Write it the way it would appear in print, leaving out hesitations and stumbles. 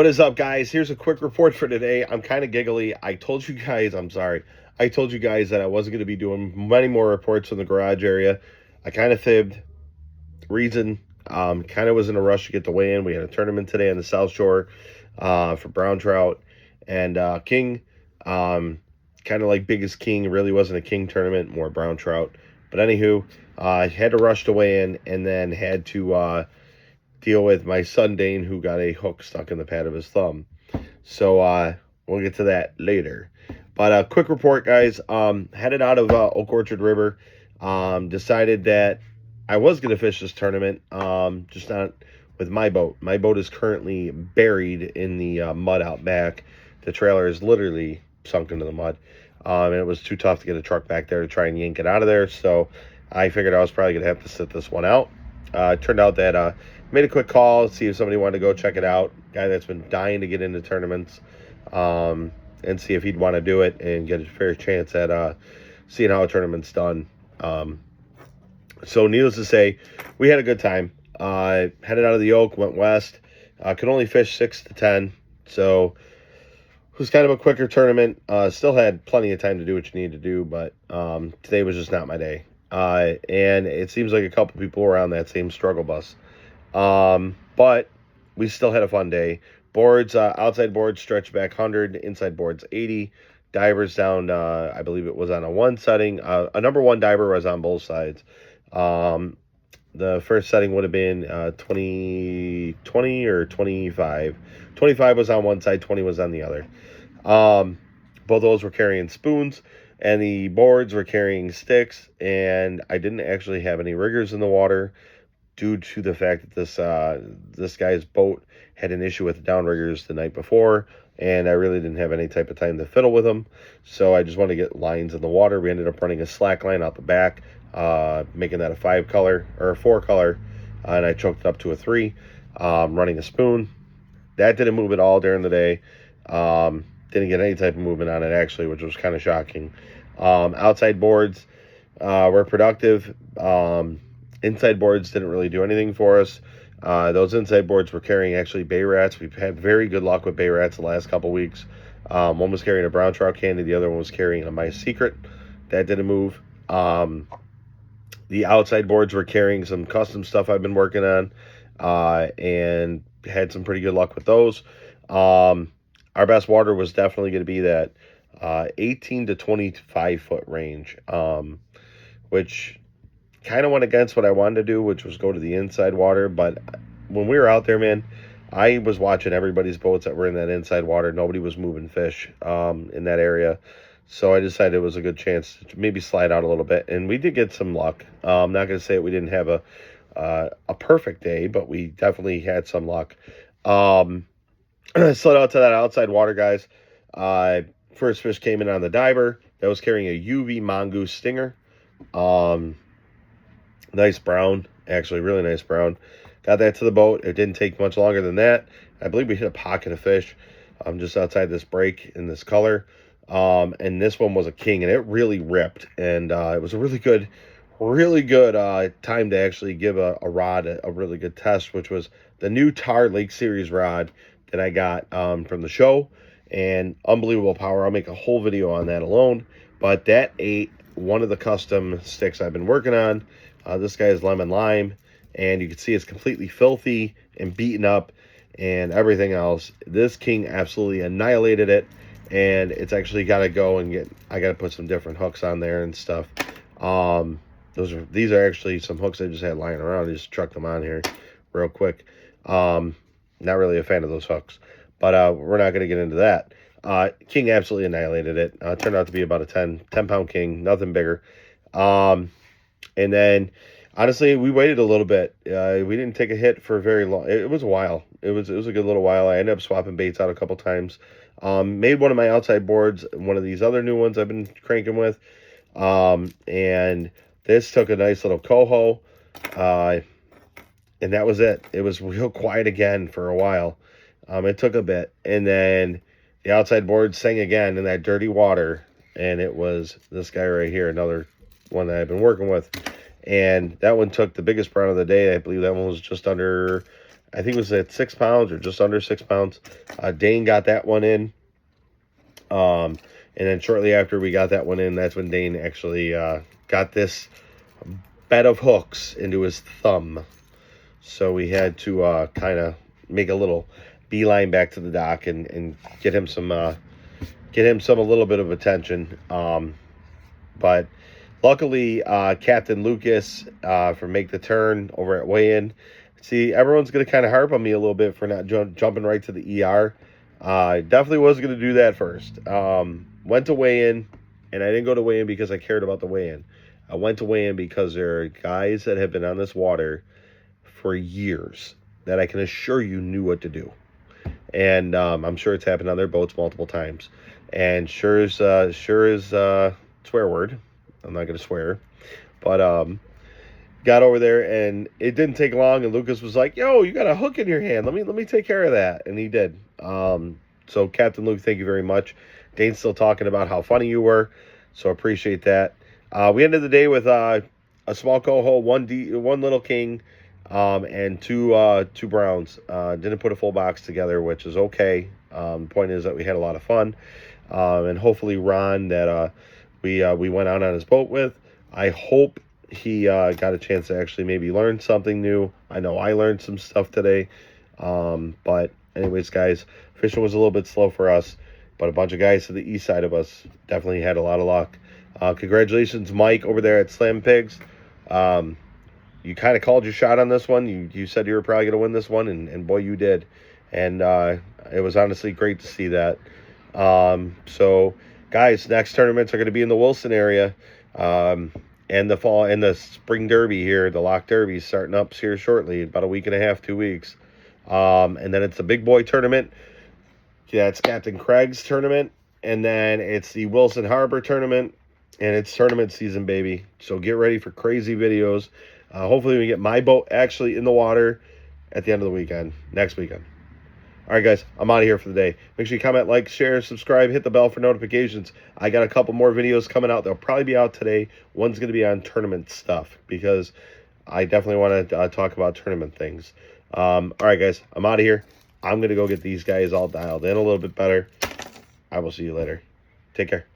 What is up, guys? Here's a quick report for today. I'm kind of giggly. I told you guys, I'm sorry. I told you guys that I wasn't going to be doing many more reports in the garage area. I kind of fibbed. Reason, kind of was in a rush to get the weigh in. We had a tournament today on the South Shore for brown trout. And King, kind of like Biggest King, really wasn't a King tournament, more brown trout. But anywho, I had to rush to weigh in and then had to deal with my son Dane, who got a hook stuck in the pad of his thumb. So we'll get to that later. But a quick report, guys. Headed out of Oak Orchard River. Decided that I was going to fish this tournament, just not with my boat. My boat is currently buried in the mud out back. The trailer is literally sunk into the mud. And it was too tough to get a truck back there to try and yank it out of there. So I figured I was probably going to have to sit this one out. It turned out that made a quick call, see if somebody wanted to go check it out. Guy that's been dying to get into tournaments, and see if he'd want to do it and get a fair chance at seeing how a tournament's done. So needless to say, we had a good time. Headed out of the Oak, went west. Could only fish 6 to 10, so it was kind of a quicker tournament. Still had plenty of time to do what you need to do, but today was just not my day. And it seems like a couple people were on that same struggle bus. But we still had a fun day. Boards, outside boards stretched back 100, inside boards 80. Divers down, I believe it was on a 1 setting. A number 1 diver was on both sides. The first setting would have been 20 or 25. 25 was on one side, 20 was on the other. Both of those were carrying spoons, and the boards were carrying sticks, and I didn't actually have any riggers in the water due to the fact that this guy's boat had an issue with the downriggers the night before, and I really didn't have any type of time to fiddle with them, so I just wanted to get lines in the water. We ended up running a slack line out the back, making that a 5 color or a 4 color, and I choked it up to a 3, running a spoon. That didn't move at all during the day. Didn't get any type of movement on it, actually, which was kind of shocking. Outside boards were productive. Inside boards didn't really do anything for us. Those inside boards were carrying actually bay rats. We've had very good luck with bay rats the last couple weeks. One was carrying a brown trout candy. The other one was carrying a My Secret. That didn't move. The outside boards were carrying some custom stuff I've been working on, and had some pretty good luck with those. Our best water was definitely going to be that 18 to 25 foot range, which kind of went against what I wanted to do, which was go to the inside water. But when we were out there, man, I was watching everybody's boats that were in that inside water. Nobody was moving fish in that area. So I decided it was a good chance to maybe slide out a little bit. And we did get some luck. I'm not going to say we didn't have a perfect day, but we definitely had some luck. Slid out to that outside water, guys. First fish came in on the diver. That was carrying a UV mongoose stinger. Nice brown, actually, really nice brown. Got that to the boat. It didn't take much longer than that. I believe we hit a pocket of fish just outside this break in this color. And this one was a king, and it really ripped. And it was a really good time to actually give a rod a really good test, which was the new Tar Lake Series rod that I got from the show. And unbelievable power. I'll make a whole video on that alone. But that ate one of the custom sticks I've been working on. This guy is lemon lime, and you can see it's completely filthy and beaten up and everything else. This king absolutely annihilated it, and it's actually got to go and I got to put some different hooks on there and stuff. These are actually some hooks I just had lying around. I just chucked them on here real quick. Not really a fan of those hooks, but we're not going to get into that. King absolutely annihilated it. Turned out to be about a 10-pound king, nothing bigger. And then, honestly, we waited a little bit. We didn't take a hit for very long. It was a while. It was a good little while. I ended up swapping baits out a couple times. Made one of my outside boards, one of these other new ones I've been cranking with. And this took a nice little coho. And that was it. It was real quiet again for a while. It took a bit. And then the outside board sang again in that dirty water. And it was this guy right here, another one that I've been working with. And that one took the biggest brown of the day. I believe that one was just under I think it was at 6 pounds or just under 6 pounds. Dane got that one in. And then shortly after we got that one in, that's when Dane actually got this bed of hooks into his thumb. So we had to kind of make a little beeline back to the dock and get him a little bit of attention. But luckily, Captain Lucas from Make the Turn over at Weigh-In. See, everyone's going to kind of harp on me a little bit for not jumping right to the ER. I definitely was going to do that first. Went to Weigh-In, and I didn't go to Weigh-In because I cared about the Weigh-In. I went to Weigh-In because there are guys that have been on this water for years that I can assure you knew what to do. And I'm sure it's happened on their boats multiple times. And sure is swear word. I'm not going to swear. But got over there, and it didn't take long, and Lucas was like, yo, you got a hook in your hand. Let me take care of that. And he did. So Captain Luke, thank you very much. Dane's still talking about how funny you were, so appreciate that. We ended the day with a small coho, one little king, and two browns. Didn't put a full box together, which is okay. The point is that we had a lot of fun, and hopefully Ron that we went out on his boat with, I hope he got a chance to actually maybe learn something new. I know I learned some stuff today. But anyways, guys, fishing was a little bit slow for us, but a bunch of guys to the east side of us definitely had a lot of luck. Congratulations, Mike, over there at Slam Pigs. You kind of called your shot on this one. You said you were probably going to win this one, and boy, you did. And it was honestly great to see that. So, guys, next tournaments are going to be in the Wilson area. And the fall and the spring derby here, the Lock Derby, starting up here shortly, about a week and a half, 2 weeks. And then it's the big boy tournament. Yeah, it's Captain Craig's tournament. And then it's the Wilson Harbor tournament. And it's tournament season, baby. So get ready for crazy videos. Hopefully we get my boat actually in the water at the end of the weekend, next weekend. All right, guys, I'm out of here for the day. Make sure you comment, like, share, subscribe, hit the bell for notifications. I got a couple more videos coming out. They'll probably be out today. One's going to be on tournament stuff because I definitely want to talk about tournament things. All right, guys, I'm out of here. I'm going to go get these guys all dialed in a little bit better. I will see you later. Take care.